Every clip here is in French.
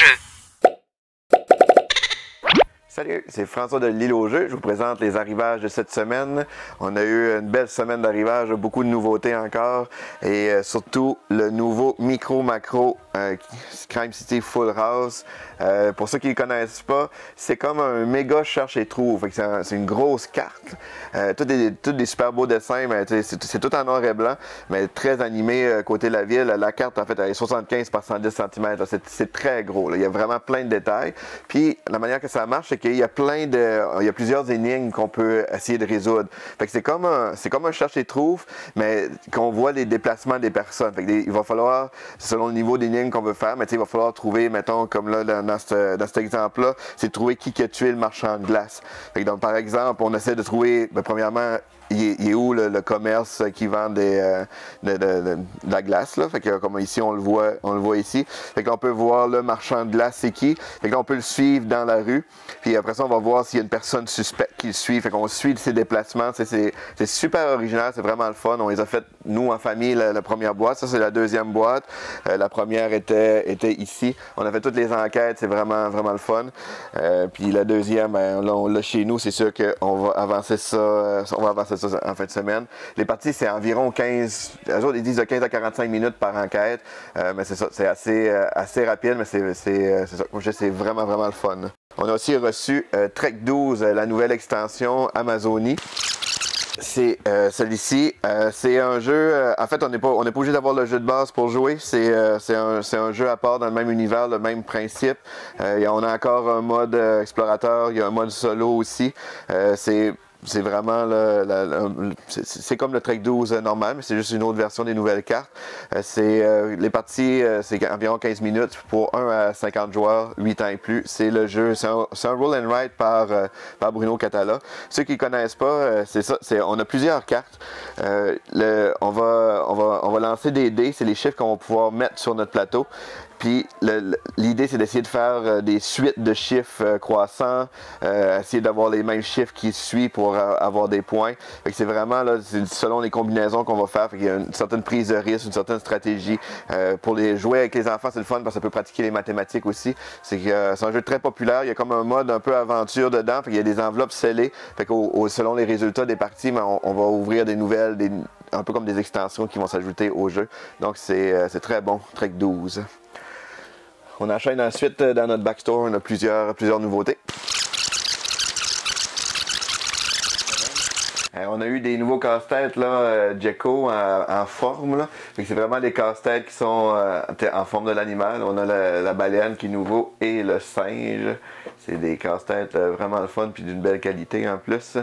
jeu. Salut, c'est François de l'Île au jeu. Je vous présente les arrivages de cette semaine. On a eu une belle semaine d'arrivage, beaucoup de nouveautés encore et surtout le nouveau Micro Macro Crime City Full House. Pour ceux qui ne le connaissent pas, c'est comme un méga cherche et trouve. C'est une grosse carte. Tous des super beaux dessins, mais c'est tout en noir et blanc, mais très animé côté de la ville. La carte, en fait, elle est 75 par 110 cm. C'est très gros. Là. Il y a vraiment plein de détails. Puis la manière que ça marche, c'est qu'il y a plusieurs énigmes qu'on peut essayer de résoudre. Fait que c'est comme un cherche et trouve, mais qu'on voit les déplacements des personnes. Fait que il va falloir, selon le niveau d'énigme qu'on veut faire, mais il va falloir trouver, mettons, comme là, dans cet exemple-là, c'est trouver qui a tué le marchand de glace. Fait que donc, par exemple, on essaie de trouver, premièrement, il est où le commerce qui vend de la glace, là? Fait que comme ici, on le voit ici. Fait que là, on peut voir le marchand de glace, c'est qui. Fait que là, on peut le suivre dans la rue. Puis après ça, on va voir s'il y a une personne suspecte qui le suit. Fait qu'on suit ses déplacements. C'est super original, c'est vraiment le fun. On les a fait, nous, en famille, la première boîte. Ça, c'est la deuxième boîte. La première était ici. On a fait toutes les enquêtes, c'est vraiment, vraiment le fun. Puis la deuxième, là, on l'a chez nous. C'est sûr qu'on va avancer ça. On va avancer ça en fin de semaine. Les parties, c'est environ 15, eux autres, ils disent de 15 à 45 minutes par enquête, mais c'est ça, c'est assez rapide, mais c'est ça. C'est vraiment, vraiment le fun. On a aussi reçu Trek 12, la nouvelle extension Amazonie. C'est celui-ci. C'est un jeu. En fait, on n'est pas obligé d'avoir le jeu de base pour jouer. C'est un jeu à part dans le même univers, le même principe. On a encore un mode explorateur. Il y a un mode solo aussi. C'est vraiment c'est comme le Trek 12 normal, mais c'est juste une autre version des nouvelles cartes. Les parties, c'est environ 15 minutes pour 1 à 50 joueurs, 8 ans et plus. C'est le jeu, c'est un roll and write par Bruno Catala. Ceux qui ne connaissent pas, c'est ça. On a plusieurs cartes. On va lancer des dés, c'est les chiffres qu'on va pouvoir mettre sur notre plateau. Puis l'idée, c'est d'essayer de faire des suites de chiffres croissants, essayer d'avoir les mêmes chiffres qui suivent pour avoir des points. Fait que c'est vraiment là, selon les combinaisons qu'on va faire. Fait qu'il y a une certaine prise de risque, une certaine stratégie. Pour les jouer avec les enfants, c'est le fun parce que ça peut pratiquer les mathématiques aussi. C'est un jeu très populaire. Il y a comme un mode un peu aventure dedans. Fait qu'il y a des enveloppes scellées. Fait que selon les résultats des parties, on va ouvrir des nouvelles, un peu comme des extensions qui vont s'ajouter au jeu. Donc c'est très bon, Trek 12. On enchaîne ensuite dans notre backstore, on a plusieurs nouveautés. On a eu des nouveaux casse-têtes Gecko en forme. Là. C'est vraiment des casse-têtes qui sont en forme de l'animal. On a la baleine qui est nouveau et le singe. C'est des casse-têtes vraiment le fun puis d'une belle qualité en plus.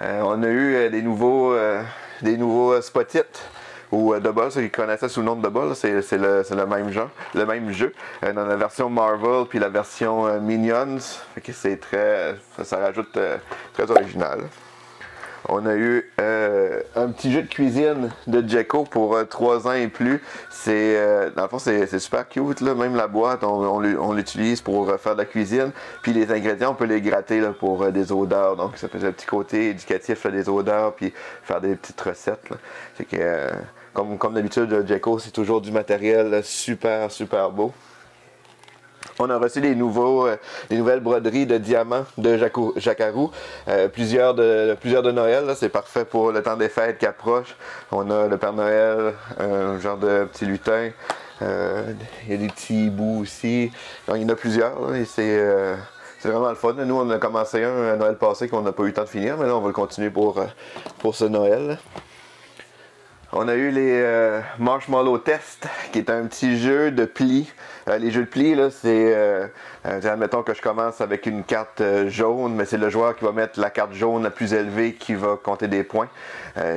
On a eu des nouveaux Spot-It. Ou Double, ceux qui connaissaient sous le nom de Double, c'est le même genre, le même jeu. Dans la version Marvel puis la version Minions, fait que c'est ça rajoute très original. On a eu un petit jeu de cuisine de Gecko pour 3 ans et plus. Dans le fond, c'est super cute. Là. Même la boîte, on l'utilise pour faire de la cuisine. Puis les ingrédients, on peut les gratter là, pour des odeurs. Donc ça fait un petit côté éducatif là, des odeurs, puis faire des petites recettes. Là. Fait que, comme d'habitude, Gecko, c'est toujours du matériel là, super, super beau. On a reçu des nouvelles broderies de diamants de Jacarou. Plusieurs de Noël. C'est parfait pour le temps des fêtes qui approche. On a le Père Noël, un genre de petit lutin. Il y a des petits hiboux aussi. Donc, il y en a plusieurs. Là, et c'est vraiment le fun. Nous, on a commencé un à Noël passé qu'on n'a pas eu le temps de finir. Mais là, on va le continuer pour ce Noël. On a eu les Marshmallow Test, qui est un petit jeu de plis. Les jeux de plis, là, admettons que je commence avec une carte jaune, mais c'est le joueur qui va mettre la carte jaune la plus élevée qui va compter des points.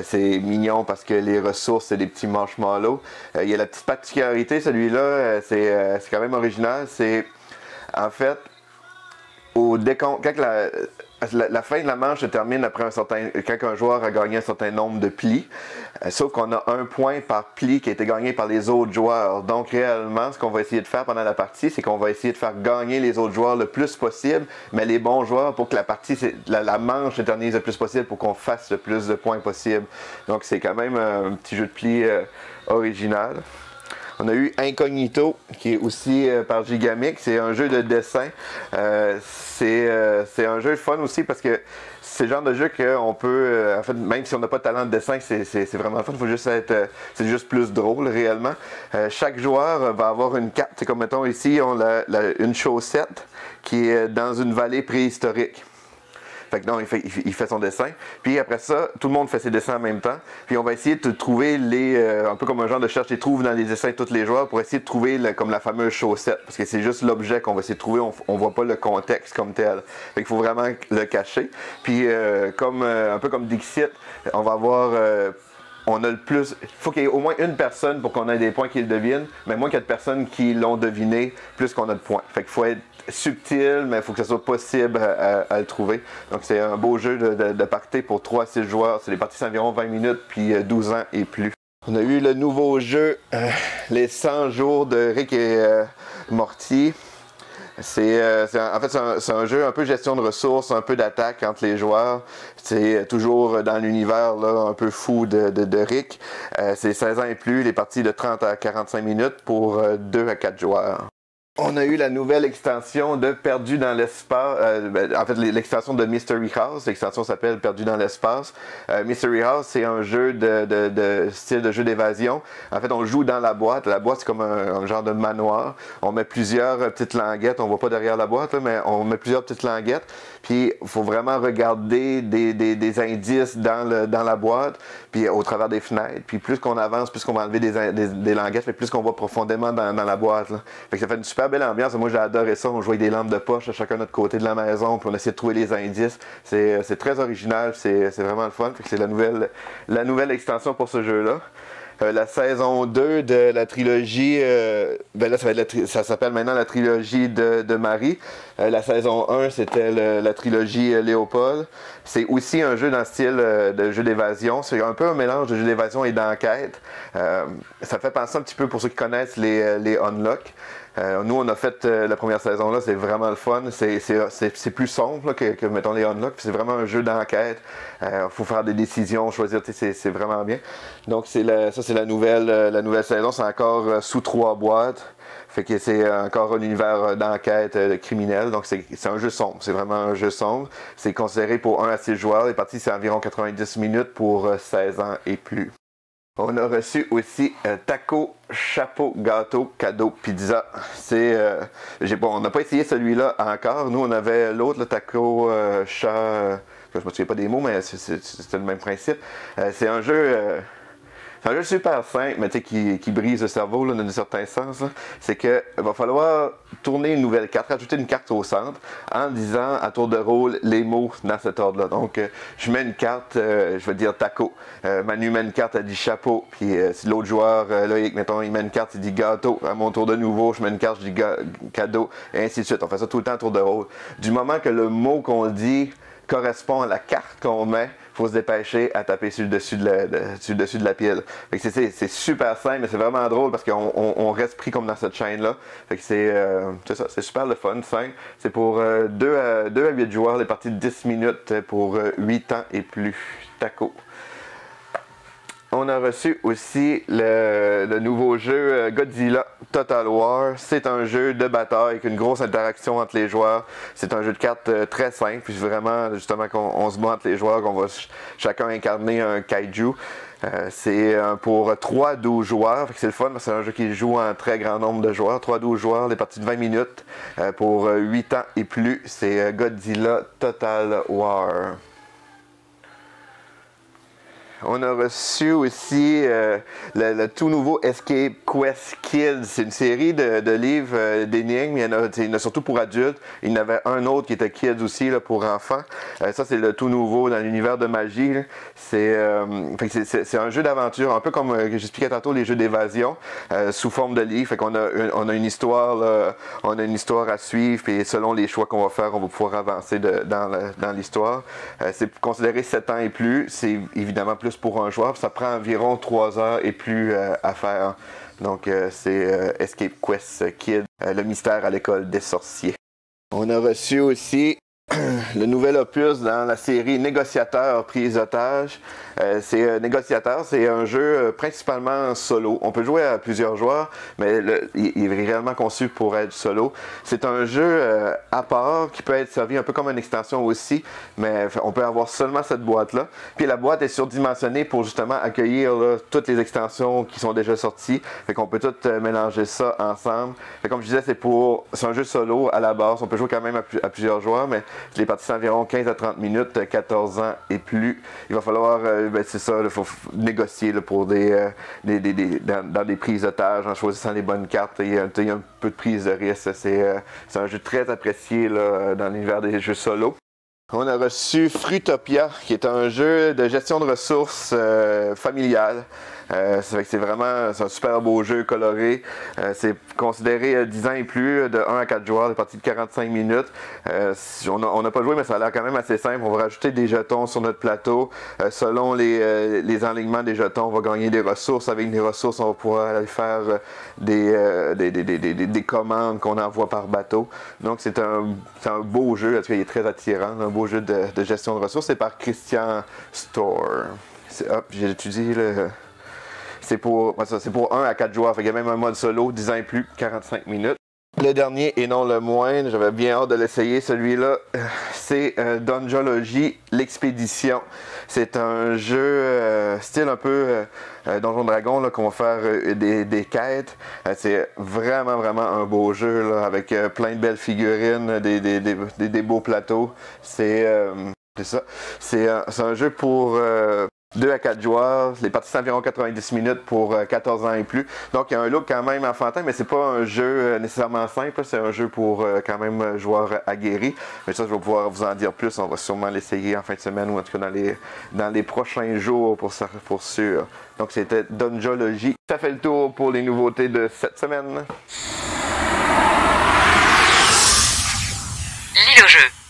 C'est mignon parce que les ressources, c'est des petits marshmallows. Il y a la petite particularité, celui-là, c'est quand même original. C'est, en fait, au décompte, quand la fin de la manche se termine après quand un joueur a gagné un certain nombre de plis, sauf qu'on a un point par pli qui a été gagné par les autres joueurs. Donc réellement, ce qu'on va essayer de faire pendant la partie, c'est qu'on va essayer de faire gagner les autres joueurs le plus possible, mais les bons joueurs pour que la manche s'éternise le plus possible pour qu'on fasse le plus de points possible. Donc c'est quand même un petit jeu de plis original. On a eu Incognito, qui est aussi par Gigamic. C'est un jeu de dessin. C'est un jeu fun aussi parce que c'est le genre de jeu qu'on peut, en fait, même si on n'a pas de talent de dessin, c'est vraiment fun. Faut juste être, c'est juste plus drôle réellement. Chaque joueur va avoir une carte. C'est comme mettons ici, on a une chaussette qui est dans une vallée préhistorique. Fait que non, il fait son dessin. Puis après ça, tout le monde fait ses dessins en même temps. Puis on va essayer de trouver un peu comme un genre de cherche et trouve dans les dessins de tous les joueurs pour essayer de trouver comme la fameuse chaussette. Parce que c'est juste l'objet qu'on va essayer de trouver. On voit pas le contexte comme tel. Fait qu'il faut vraiment le cacher. Puis un peu comme Dixit, on va avoir... on a le plus. Il faut qu'il y ait au moins une personne pour qu'on ait des points qui le devinent, mais moins qu'il y ait de personnes qui l'ont deviné, plus qu'on a de points. Fait qu'il faut être subtil, mais il faut que ce soit possible à le trouver. Donc c'est un beau jeu de party pour 3 à 6 joueurs. C'est les parties d'environ 20 minutes, puis 12 ans et plus. On a eu le nouveau jeu, les 100 jours de Rick et Morty. En fait, c'est un jeu un peu gestion de ressources, un peu d'attaque entre les joueurs. C'est toujours dans l'univers un peu fou de Rick. C'est 16 ans et plus, les parties de 30 à 45 minutes pour 2 à 4 joueurs. On a eu la nouvelle extension de Perdu dans l'espace. En fait, l'extension de Mystery House. L'extension s'appelle Perdu dans l'espace. Mystery House, c'est un jeu de style de jeu d'évasion. En fait, on joue dans la boîte. La boîte, c'est comme un genre de manoir. On met plusieurs petites languettes. On voit pas derrière la boîte, là, mais on met plusieurs petites languettes. Puis, il faut vraiment regarder des indices dans la boîte, puis au travers des fenêtres. Puis, plus qu'on avance, plus qu'on va enlever des languettes, puis plus qu'on va profondément dans la boîte. Là. Fait que ça fait une super belle ambiance. Moi, j'ai adoré ça. On jouait avec des lampes de poche à chacun de notre côté de la maison, puis on essayait de trouver les indices. C'est très original, c'est vraiment le fun. Fait que c'est la nouvelle extension pour ce jeu-là. La saison 2 de la trilogie, là, ça s'appelle maintenant la trilogie de Marie. La saison 1, c'était la trilogie Léopold. C'est aussi un jeu dans le style de jeu d'évasion. C'est un peu un mélange de jeu d'évasion et d'enquête. Ça fait penser un petit peu, pour ceux qui connaissent, les Unlock. Nous, on a fait la première saison là, c'est vraiment le fun. C'est plus sombre là, que mettons les Unlock. C'est vraiment un jeu d'enquête. Faut faire des décisions, choisir. C'est vraiment bien. Donc ça, c'est la nouvelle saison. C'est encore sous 3 boîtes. Fait que c'est encore un univers d'enquête criminelle. Donc c'est un jeu sombre. C'est vraiment un jeu sombre. C'est considéré pour 1 à 6 joueurs. Les parties, c'est environ 90 minutes pour 16 ans et plus. On a reçu aussi taco, chapeau, gâteau, cadeau, pizza. On n'a pas essayé celui-là encore. Nous, on avait l'autre, le taco, chat. Je me souviens pas des mots, mais c'était le même principe. C'est un jeu super simple, mais qui brise le cerveau là, dans un certain sens. C'est qu'il va falloir tourner une nouvelle carte, rajouter une carte au centre, en disant à tour de rôle les mots dans cet ordre-là. Donc, je mets une carte, je vais dire taco. Manu met une carte, elle dit chapeau. Puis, si l'autre joueur, Loïc, mettons, il met une carte, il dit gâteau. À mon tour de nouveau, je mets une carte, je dis cadeau. Et ainsi de suite. On fait ça tout le temps à tour de rôle. Du moment que le mot qu'on dit correspond à la carte qu'on met, il faut se dépêcher à taper sur le dessus de la pile. C'est super simple, mais c'est vraiment drôle parce qu'on reste pris comme dans cette chaîne-là. C'est ça, c'est super le fun, simple. C'est pour 2 à 8 joueurs, les parties de 10 minutes pour 8 ans et plus. Taco. On a reçu aussi le nouveau jeu Godzilla Total War. C'est un jeu de bataille avec une grosse interaction entre les joueurs. C'est un jeu de cartes très simple. Puis vraiment, justement, qu'on se bat entre les joueurs, qu'on va chacun incarner un kaiju. C'est pour 3 à 12 joueurs. C'est le fun, c'est un jeu qui joue en très grand nombre de joueurs. 3 à 12 joueurs, des parties de 20 minutes pour 8 ans et plus. C'est Godzilla Total War. On a reçu aussi le tout nouveau Escape Quest Kids. C'est une série de livres d'énigmes. Il y en a surtout pour adultes. Il y en avait un autre qui était Kids aussi là, pour enfants. Ça, c'est le tout nouveau dans l'univers de magie. C'est un jeu d'aventure, un peu comme j'expliquais tantôt les jeux d'évasion, sous forme de livre. Fait qu'on on a une histoire, là, on a une histoire à suivre. Et selon les choix qu'on va faire, on va pouvoir avancer dans l'histoire. C'est considéré 7 ans et plus. C'est évidemment plus pour un joueur, ça prend environ 3 heures et plus à faire. Donc c'est Escape Quest Kid, le mystère à l'école des sorciers. On a reçu aussi le nouvel opus dans la série Négociateur prise otage. Négociateur, c'est un jeu principalement solo. On peut jouer à plusieurs joueurs, mais il est réellement conçu pour être solo. C'est un jeu à part qui peut être servi un peu comme une extension aussi, mais on peut avoir seulement cette boîte-là. Puis la boîte est surdimensionnée pour justement accueillir là, toutes les extensions qui sont déjà sorties. Fait qu'on peut tout mélanger ça ensemble. Fait comme je disais, c'est un jeu solo à la base. On peut jouer quand même à plusieurs joueurs, mais les parties sont environ 15 à 30 minutes, 14 ans et plus. Il va falloir, c'est ça, il faut négocier là, pour dans des prises d'otages, en choisissant les bonnes cartes. Il y a un peu de prise de risque. C'est un jeu très apprécié là, dans l'univers des jeux solo. On a reçu Fruitopia, qui est un jeu de gestion de ressources familiale. C'est vraiment un super beau jeu coloré. C'est considéré 10 ans et plus, de 1 à 4 joueurs, des parties de 45 minutes. On n'a pas joué, mais ça a l'air quand même assez simple. On va rajouter des jetons sur notre plateau. Selon les enlignements des jetons, on va gagner des ressources. Avec des ressources, on va pouvoir aller faire des commandes qu'on envoie par bateau. Donc c'est un beau jeu, parce qu'il est très attirant, un beau jeu de gestion de ressources. C'est par Christian Store. J'ai étudié le... C'est pour 1 à 4 joueurs. Il y a même un mode solo, 10 ans et plus, 45 minutes. Le dernier et non le moindre, j'avais bien hâte de l'essayer, celui-là, c'est Dungeology, l'expédition. C'est un jeu style un peu Donjon Dragon, qu'on va faire des quêtes. C'est vraiment un beau jeu là, avec plein de belles figurines, des beaux plateaux. C'est ça. C'est un jeu pour 2 à 4 joueurs, les parties sont environ 90 minutes pour 14 ans et plus. Donc il y a un look quand même enfantin, mais c'est pas un jeu nécessairement simple, c'est un jeu pour quand même joueurs aguerris. Mais ça, je vais pouvoir vous en dire plus, on va sûrement l'essayer en fin de semaine ou en tout cas dans les prochains jours pour sûr. Donc c'était Dungeology. Ça fait le tour pour les nouveautés de cette semaine. L'île au jeu.